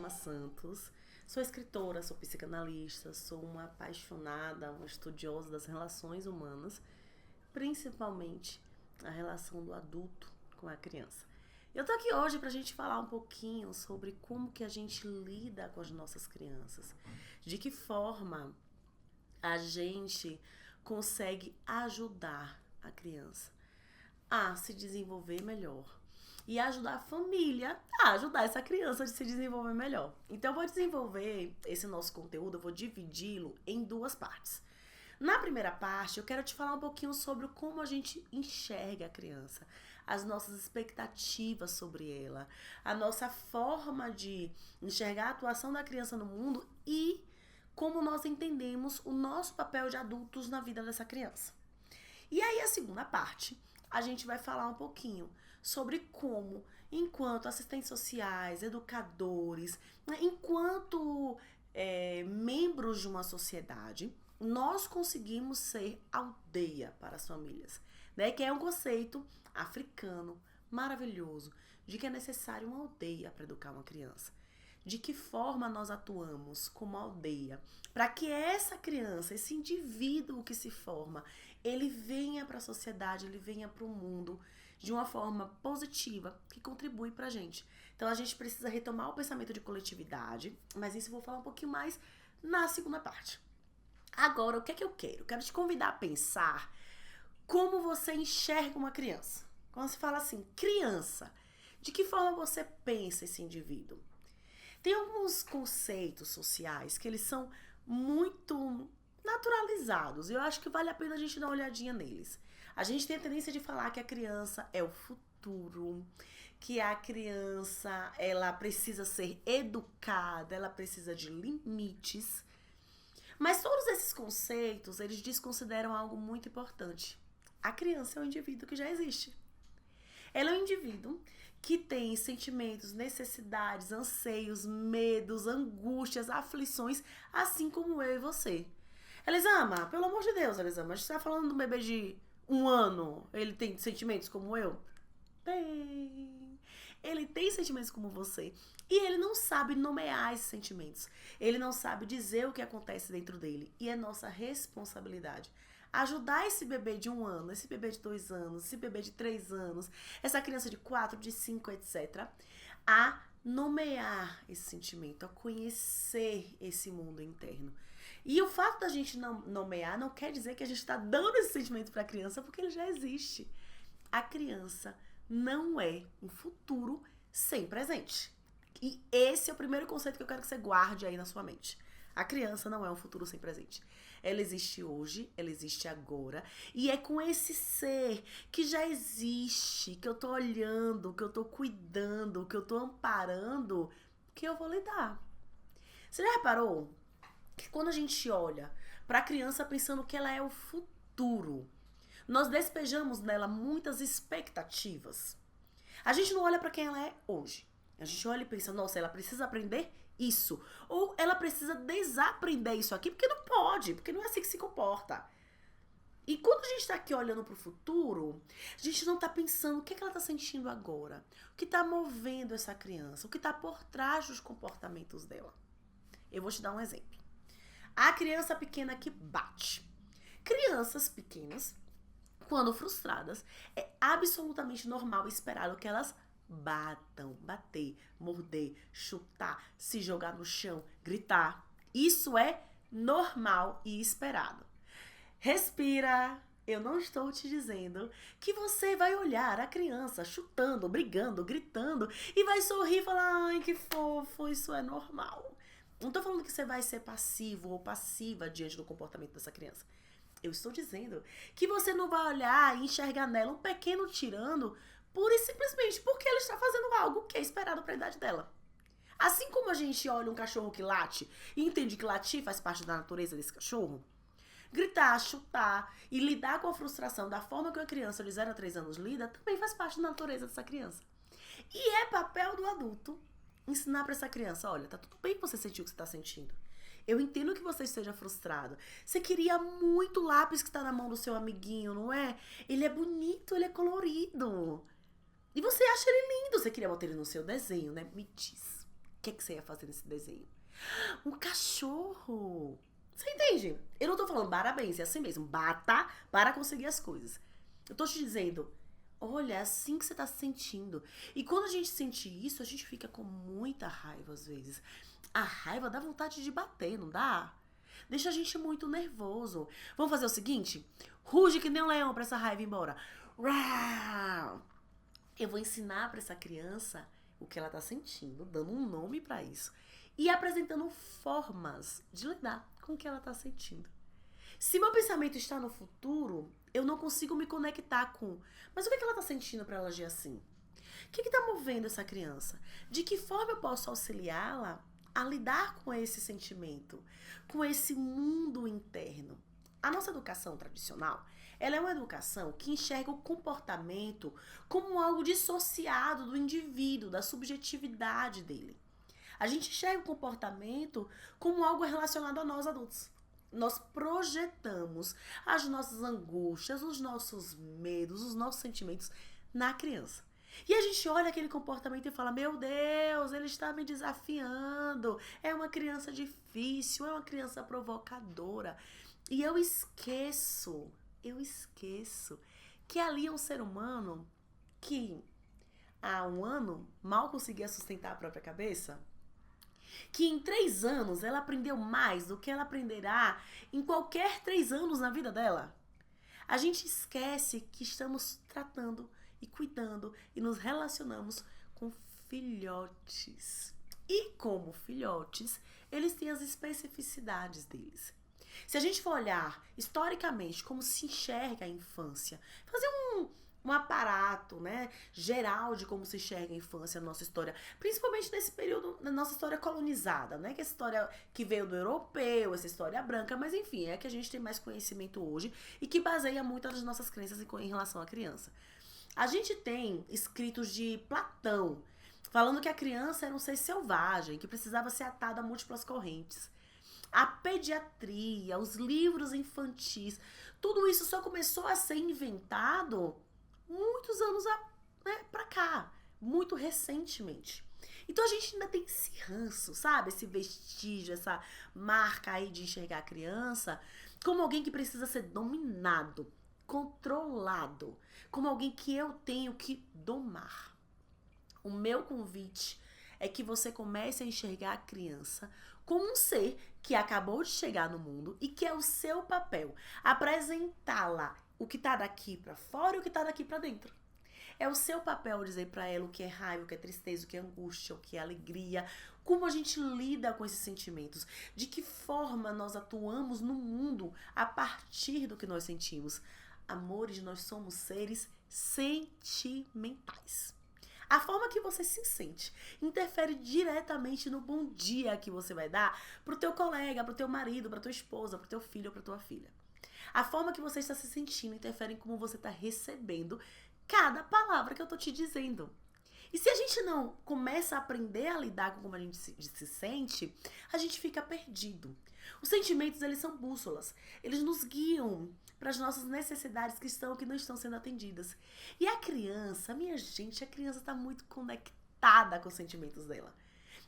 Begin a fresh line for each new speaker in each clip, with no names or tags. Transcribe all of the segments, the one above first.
Liliana Santos, sou escritora, sou psicanalista, sou uma apaixonada, uma estudiosa das relações humanas, principalmente a relação do adulto com a criança. Eu tô aqui hoje pra gente falar um pouquinho sobre como que a gente lida com as nossas crianças, de que forma a gente consegue ajudar a criança a se desenvolver melhor e ajudar a família a ajudar essa criança a se desenvolver melhor. Então eu vou desenvolver esse nosso conteúdo, eu vou dividi-lo em duas partes. Na primeira parte, eu quero te falar um pouquinho sobre como a gente enxerga a criança, as nossas expectativas sobre ela, a nossa forma de enxergar a atuação da criança no mundo e como nós entendemos o nosso papel de adultos na vida dessa criança. E aí, a segunda parte, a gente vai falar um pouquinho sobre como, enquanto assistentes sociais, educadores, enquanto membros de uma sociedade, nós conseguimos ser aldeia para as famílias, né? Que é um conceito africano maravilhoso de que é necessário uma aldeia para educar uma criança. De que forma nós atuamos como aldeia para que essa criança, esse indivíduo que se forma, ele venha para a sociedade, ele venha para o mundo de uma forma positiva que contribui para a gente. Então a gente precisa retomar o pensamento de coletividade, mas isso eu vou falar um pouquinho mais na segunda parte. Agora, o que é que eu quero? Eu quero te convidar a pensar como você enxerga uma criança. Quando se fala assim, criança, de que forma você pensa esse indivíduo? Tem alguns conceitos sociais que eles são muito naturalizados e eu acho que vale a pena a gente dar uma olhadinha neles. A gente tem a tendência de falar que a criança é o futuro, que a criança ela precisa ser educada, ela precisa de limites. Mas todos esses conceitos, eles desconsideram algo muito importante. A criança é um indivíduo que já existe. Ela é um indivíduo que tem sentimentos, necessidades, anseios, medos, angústias, aflições, assim como eu e você. Elisama, pelo amor de Deus, Elisama, a gente tá falando de um bebê de 1 ano, ele tem sentimentos como eu? Tem. Ele tem sentimentos como você. E ele não sabe nomear esses sentimentos. Ele não sabe dizer o que acontece dentro dele. E é nossa responsabilidade ajudar esse bebê de 1 ano, esse bebê de 2 anos, esse bebê de 3 anos, essa criança de 4, de 5, etc. a nomear esse sentimento, a conhecer esse mundo interno. E o fato da gente não nomear não quer dizer que a gente está dando esse sentimento para a criança, porque ele já existe. A criança não é um futuro sem presente. E esse é o primeiro conceito que eu quero que você guarde aí na sua mente. A criança não é um futuro sem presente. Ela existe hoje, ela existe agora. E é com esse ser que já existe, que eu tô olhando, que eu tô cuidando, que eu tô amparando, que eu vou lidar. Você já reparou que quando a gente olha pra criança pensando que ela é o futuro, nós despejamos nela muitas expectativas. A gente não olha pra quem ela é hoje. A gente olha e pensa, nossa, ela precisa aprender isso. Ou ela precisa desaprender isso aqui, porque não pode, porque não é assim que se comporta. E quando a gente tá aqui olhando pro futuro, a gente não tá pensando o que ela tá sentindo agora. O que tá movendo essa criança, o que tá por trás dos comportamentos dela. Eu vou te dar um exemplo. A criança pequena que bate. Crianças pequenas, quando frustradas, é absolutamente normal e esperado que elas batam, bater, morder, chutar, se jogar no chão, gritar. Isso é normal e esperado. Respira. Eu não estou te dizendo que você vai olhar a criança chutando, brigando, gritando e vai sorrir e falar, ai, que fofo, isso é normal. Não tô falando que você vai ser passivo ou passiva diante do comportamento dessa criança. Eu estou dizendo que você não vai olhar e enxergar nela um pequeno tirano pura e simplesmente porque ela está fazendo algo que é esperado para a idade dela. Assim como a gente olha um cachorro que late e entende que latir faz parte da natureza desse cachorro, gritar, chutar e lidar com a frustração da forma que uma criança de 0 a 3 anos lida também faz parte da natureza dessa criança. E é papel do adulto ensinar para essa criança, olha, tá tudo bem você sentir o que você tá sentindo. Eu entendo que você esteja frustrado. Você queria muito o lápis que tá na mão do seu amiguinho, não é? Ele é bonito, ele é colorido. E você acha ele lindo, você queria botar ele no seu desenho, né? Me diz. que que você ia fazer nesse desenho? Um cachorro. Você entende? Eu não tô falando parabéns, é assim mesmo. Bata para conseguir as coisas. Eu tô te dizendo, olha, é assim que você tá se sentindo. E quando a gente sente isso, a gente fica com muita raiva às vezes. A raiva dá vontade de bater, não dá? Deixa a gente muito nervoso. Vamos fazer o seguinte? Ruge que nem um leão pra essa raiva ir embora. Uau! Eu vou ensinar pra essa criança o que ela tá sentindo, dando um nome pra isso e apresentando formas de lidar com o que ela tá sentindo. Se meu pensamento está no futuro, eu não consigo me conectar com, mas o que ela tá sentindo pra ela agir assim? O que tá movendo essa criança? De que forma eu posso auxiliá-la a lidar com esse sentimento, com esse mundo interno? A nossa educação tradicional, ela é uma educação que enxerga o comportamento como algo dissociado do indivíduo, da subjetividade dele. A gente enxerga o comportamento como algo relacionado a nós adultos. Nós projetamos as nossas angústias, os nossos medos, os nossos sentimentos na criança. E a gente olha aquele comportamento e fala, meu Deus, ele está me desafiando, é uma criança difícil, é uma criança provocadora. E eu esqueço que ali é um ser humano que há um ano mal conseguia sustentar a própria cabeça, que em 3 anos ela aprendeu mais do que ela aprenderá em qualquer 3 anos na vida dela. A gente esquece que estamos tratando e cuidando e nos relacionamos com filhotes. E como filhotes, eles têm as especificidades deles. Se a gente for olhar historicamente como se enxerga a infância, fazer um aparato, né, geral de como se enxerga a infância na nossa história, principalmente nesse período da nossa história colonizada, né, que é essa história que veio do europeu, essa história branca, mas enfim, é que a gente tem mais conhecimento hoje e que baseia muito das nossas crenças em relação à criança. A gente tem escritos de Platão falando que a criança era um ser selvagem, que precisava ser atado a múltiplas correntes. A pediatria, os livros infantis, tudo isso só começou a ser inventado muitos anos pra cá, muito recentemente. Então a gente ainda tem esse ranço, sabe? Esse vestígio, essa marca aí de enxergar a criança como alguém que precisa ser dominado, controlado, como alguém que eu tenho que domar. O meu convite é que você comece a enxergar a criança como um ser que acabou de chegar no mundo e que é o seu papel apresentá-la o que tá daqui pra fora e o que tá daqui pra dentro. É o seu papel dizer pra ela o que é raiva, o que é tristeza, o que é angústia, o que é alegria, como a gente lida com esses sentimentos, de que forma nós atuamos no mundo a partir do que nós sentimos. Amores, nós somos seres sentimentais. A forma que você se sente interfere diretamente no bom dia que você vai dar pro teu colega, pro teu marido, pra tua esposa, pro teu filho ou pra tua filha. A forma que você está se sentindo interfere em como você está recebendo cada palavra que eu tô te dizendo. E se a gente não começa a aprender a lidar com como a gente se sente, a gente fica perdido. Os sentimentos, eles são bússolas. Eles nos guiam para as nossas necessidades que estão ou que não estão sendo atendidas. E a criança, minha gente, a criança está muito conectada com os sentimentos dela.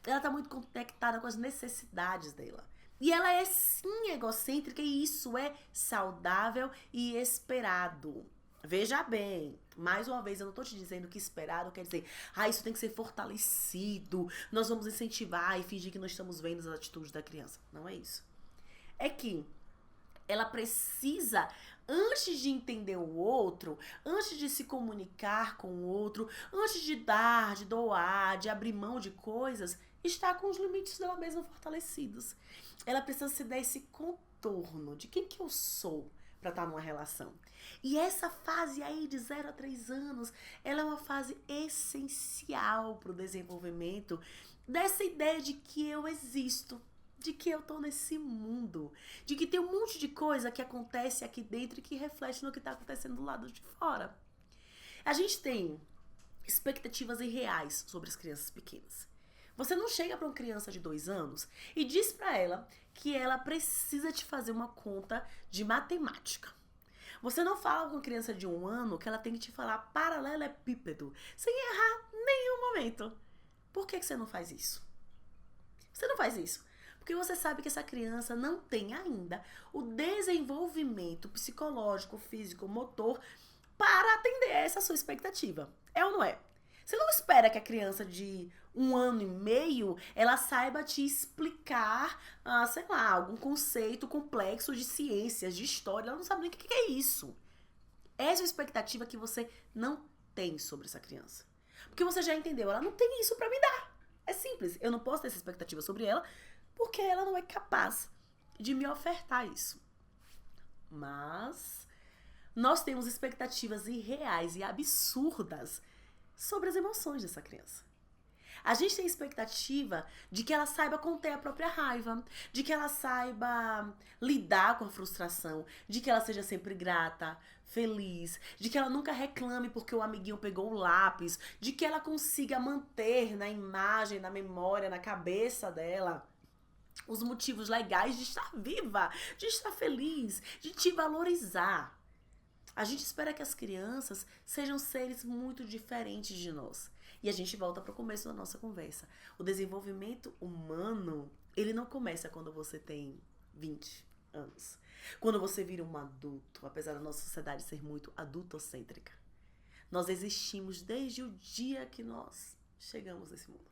Ela está muito conectada com as necessidades dela. E ela é sim egocêntrica e isso é saudável e esperado. Veja bem, mais uma vez, eu não tô te dizendo que esperado quer dizer, isso tem que ser fortalecido, nós vamos incentivar e fingir que nós estamos vendo as atitudes da criança. Não é isso. É que ela precisa, antes de entender o outro, antes de se comunicar com o outro, antes de dar, de doar, de abrir mão de coisas, estar com os limites dela mesma fortalecidos. Ela precisa se dar esse contorno de quem que eu sou para estar numa relação. E essa fase aí de 0 a 3 anos, ela é uma fase essencial para o desenvolvimento dessa ideia de que eu existo, de que eu tô nesse mundo, de que tem um monte de coisa que acontece aqui dentro e que reflete no que tá acontecendo do lado de fora. A gente tem expectativas irreais sobre as crianças pequenas. Você não chega para uma criança de 2 anos e diz para ela que ela precisa te fazer uma conta de matemática. Você não fala com uma criança de 1 ano que ela tem que te falar paralelepípedo, sem errar nenhum momento. Por que você não faz isso? Você não faz isso. Porque você sabe que essa criança não tem ainda o desenvolvimento psicológico, físico, motor para atender a essa sua expectativa. É ou não é? Você não espera que a criança de 1 ano e meio ela saiba te explicar, sei lá, algum conceito complexo de ciências, de história. Ela não sabe nem o que é isso. Essa é a expectativa que você não tem sobre essa criança. Porque você já entendeu, ela não tem isso pra me dar. É simples. Eu não posso ter essa expectativa sobre ela porque ela não é capaz de me ofertar isso. Mas nós temos expectativas irreais e absurdas sobre as emoções dessa criança. A gente tem expectativa de que ela saiba conter a própria raiva, de que ela saiba lidar com a frustração, de que ela seja sempre grata, feliz, de que ela nunca reclame porque o amiguinho pegou o lápis, de que ela consiga manter na imagem, na memória, na cabeça dela os motivos legais de estar viva, de estar feliz, de te valorizar. A gente espera que as crianças sejam seres muito diferentes de nós. E a gente volta para o começo da nossa conversa. O desenvolvimento humano, ele não começa quando você tem 20 anos. Quando você vira um adulto, apesar da nossa sociedade ser muito adultocêntrica. Nós existimos desde o dia que nós chegamos nesse mundo.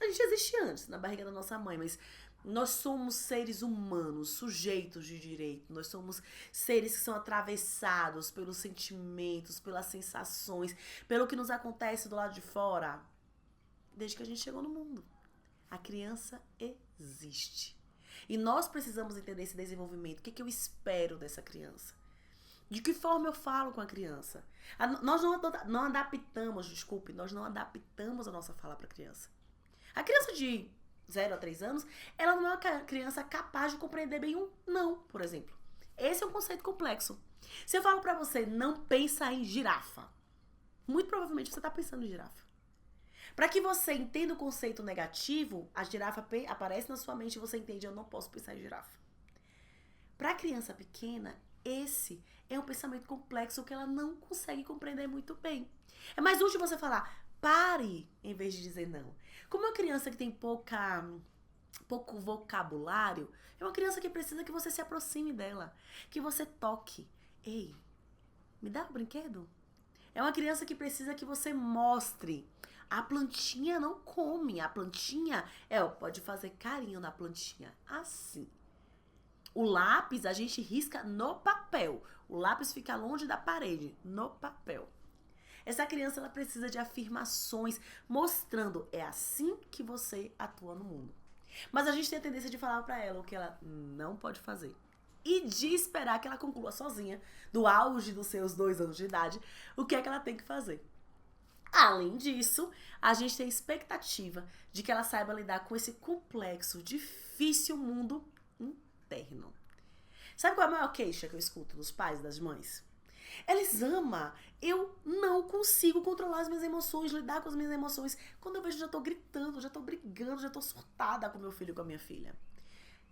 A gente existe antes, na barriga da nossa mãe, mas nós somos seres humanos, sujeitos de direito. Nós somos seres que são atravessados pelos sentimentos, pelas sensações, pelo que nos acontece do lado de fora, desde que a gente chegou no mundo. A criança existe. E nós precisamos entender esse desenvolvimento. O que eu espero dessa criança? De que forma eu falo com a criança? Nós não adaptamos a nossa fala para a criança. A criança de 0 a 3 anos, ela não é uma criança capaz de compreender bem um não, por exemplo. Esse é um conceito complexo. Se eu falo pra você, não pensa em girafa, muito provavelmente você tá pensando em girafa. Pra que você entenda o conceito negativo, a girafa aparece na sua mente e você entende, eu não posso pensar em girafa. Pra criança pequena, esse é um pensamento complexo que ela não consegue compreender muito bem. É mais útil você falar, pare, em vez de dizer não. Como uma criança que tem pouco vocabulário, é uma criança que precisa que você se aproxime dela, que você toque. Ei, me dá um brinquedo? É uma criança que precisa que você mostre. A plantinha não come, a plantinha, pode fazer carinho na plantinha, assim. O lápis a gente risca no papel, o lápis fica longe da parede, no papel. Essa criança ela precisa de afirmações, mostrando é assim que você atua no mundo. Mas a gente tem a tendência de falar pra ela o que ela não pode fazer. E de esperar que ela conclua sozinha, do auge dos seus 2 anos de idade, o que é que ela tem que fazer. Além disso, a gente tem a expectativa de que ela saiba lidar com esse complexo, difícil mundo interno. Sabe qual é a maior queixa que eu escuto dos pais e das mães? Elisama, eu não consigo controlar as minhas emoções, lidar com as minhas emoções. Quando eu vejo, já tô gritando, já tô brigando, já tô surtada com meu filho e com a minha filha.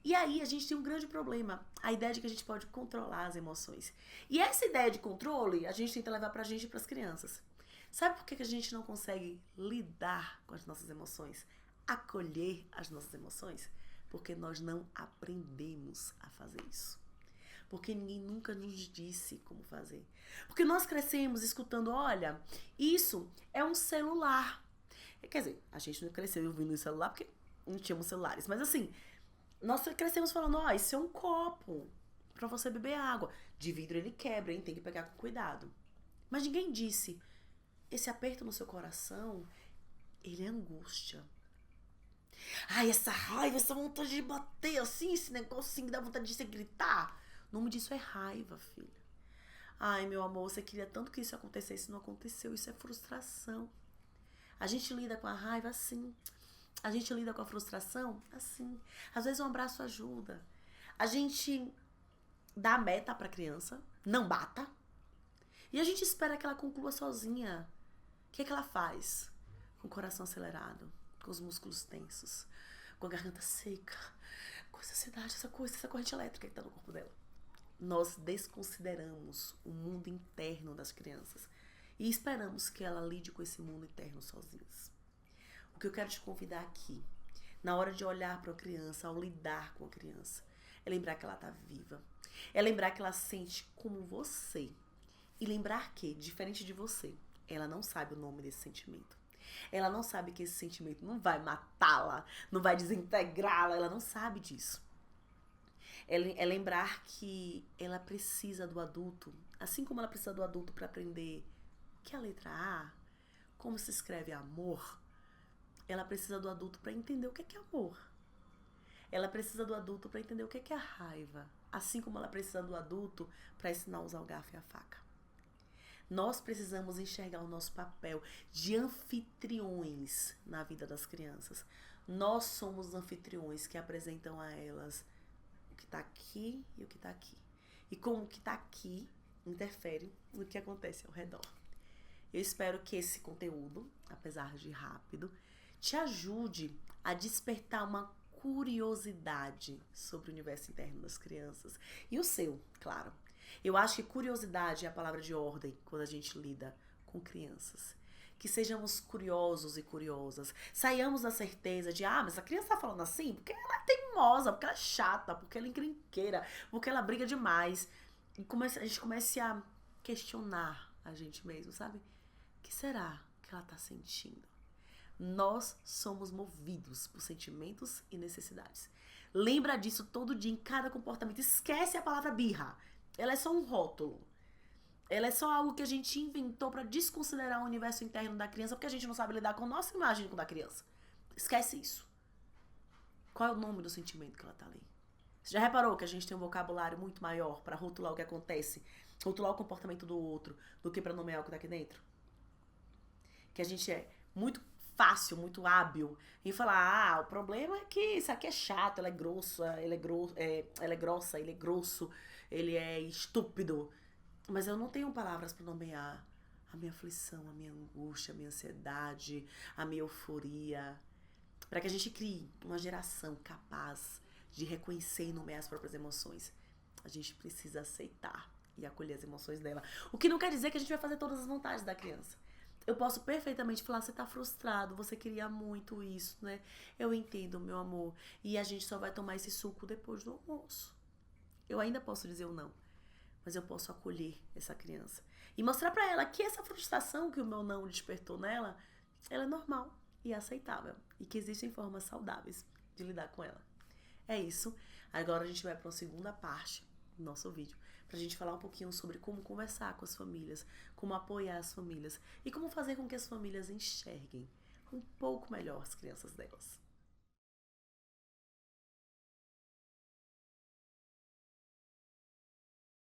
E aí a gente tem um grande problema, a ideia de que a gente pode controlar as emoções. E essa ideia de controle, a gente tenta levar pra gente e pras crianças. Sabe por que a gente não consegue lidar com as nossas emoções? Acolher as nossas emoções? Porque nós não aprendemos a fazer isso. Porque ninguém nunca nos disse como fazer. Porque nós crescemos escutando, olha, isso é um celular. Quer dizer, a gente não cresceu ouvindo o celular porque não tínhamos celulares. Mas assim, nós crescemos falando, isso é um copo pra você beber água. De vidro ele quebra, hein? Tem que pegar com cuidado. Mas ninguém disse, esse aperto no seu coração, ele é angústia. Essa raiva, essa vontade de bater assim, esse negocinho que dá vontade de você gritar. O nome disso é raiva, filha. Meu amor, você queria tanto que isso acontecesse, não aconteceu. Isso é frustração. A gente lida com a raiva assim. A gente lida com a frustração assim. Às vezes um abraço ajuda. A gente dá meta pra criança, não bata. E a gente espera que ela conclua sozinha. O que é que ela faz? Com o coração acelerado, com os músculos tensos, com a garganta seca, com essa ansiedade, essa corrente elétrica que tá no corpo dela. Nós desconsideramos o mundo interno das crianças e esperamos que ela lide com esse mundo interno sozinhas. O que eu quero te convidar aqui, na hora de olhar para a criança, ao lidar com a criança. É lembrar que ela está viva. É lembrar que ela sente como você. E lembrar que, diferente de você, ela não sabe o nome desse sentimento. Ela não sabe que esse sentimento não vai matá-la, não vai desintegrá-la, ela não sabe disso. É lembrar que ela precisa do adulto, assim como ela precisa do adulto para aprender que é a letra A, como se escreve amor, ela precisa do adulto para entender o que é amor. Ela precisa do adulto para entender o que é a raiva, assim como ela precisa do adulto para ensinar a usar o garfo e a faca. Nós precisamos enxergar o nosso papel de anfitriões na vida das crianças. Nós somos anfitriões que apresentam a elas o que está aqui e o que está aqui. E como o que está aqui interfere no que acontece ao redor. Eu espero que esse conteúdo, apesar de rápido, te ajude a despertar uma curiosidade sobre o universo interno das crianças. E o seu, claro. Eu acho que curiosidade é a palavra de ordem quando a gente lida com crianças. Que sejamos curiosos e curiosas. Saiamos da certeza de, mas a criança tá falando assim porque ela é teimosa, porque ela é chata, porque ela é encrenqueira, porque ela briga demais. E a gente comece a questionar a gente mesmo, sabe? O que será que ela tá sentindo? Nós somos movidos por sentimentos e necessidades. Lembra disso todo dia, em cada comportamento. Esquece a palavra birra. Ela é só um rótulo. Ela é só algo que a gente inventou para desconsiderar o universo interno da criança, porque a gente não sabe lidar com a nossa imagem da criança. Esquece isso. Qual é o nome do sentimento que ela tá ali? Você já reparou que a gente tem um vocabulário muito maior para rotular o que acontece, rotular o comportamento do outro, do que para nomear o que tá aqui dentro? Que a gente é muito fácil, muito hábil em falar, o problema é que isso aqui é chato, ela é grossa, ela é grossa, ele é grosso, ele é estúpido. Mas eu não tenho palavras para nomear a minha aflição, a minha angústia, a minha ansiedade, a minha euforia. Para que a gente crie uma geração capaz de reconhecer e nomear as próprias emoções, a gente precisa aceitar e acolher as emoções dela. O que não quer dizer que a gente vai fazer todas as vontades da criança. Eu posso perfeitamente falar, você tá frustrado, você queria muito isso, né? Eu entendo, meu amor. E a gente só vai tomar esse suco depois do almoço. Eu ainda posso dizer o não. Mas eu posso acolher essa criança. E mostrar pra ela que essa frustração que o meu não despertou nela, ela é normal e aceitável. E que existem formas saudáveis de lidar com ela. É isso. Agora a gente vai para uma segunda parte do nosso vídeo. Pra gente falar um pouquinho sobre como conversar com as famílias, como apoiar as famílias e como fazer com que as famílias enxerguem um pouco melhor as crianças delas.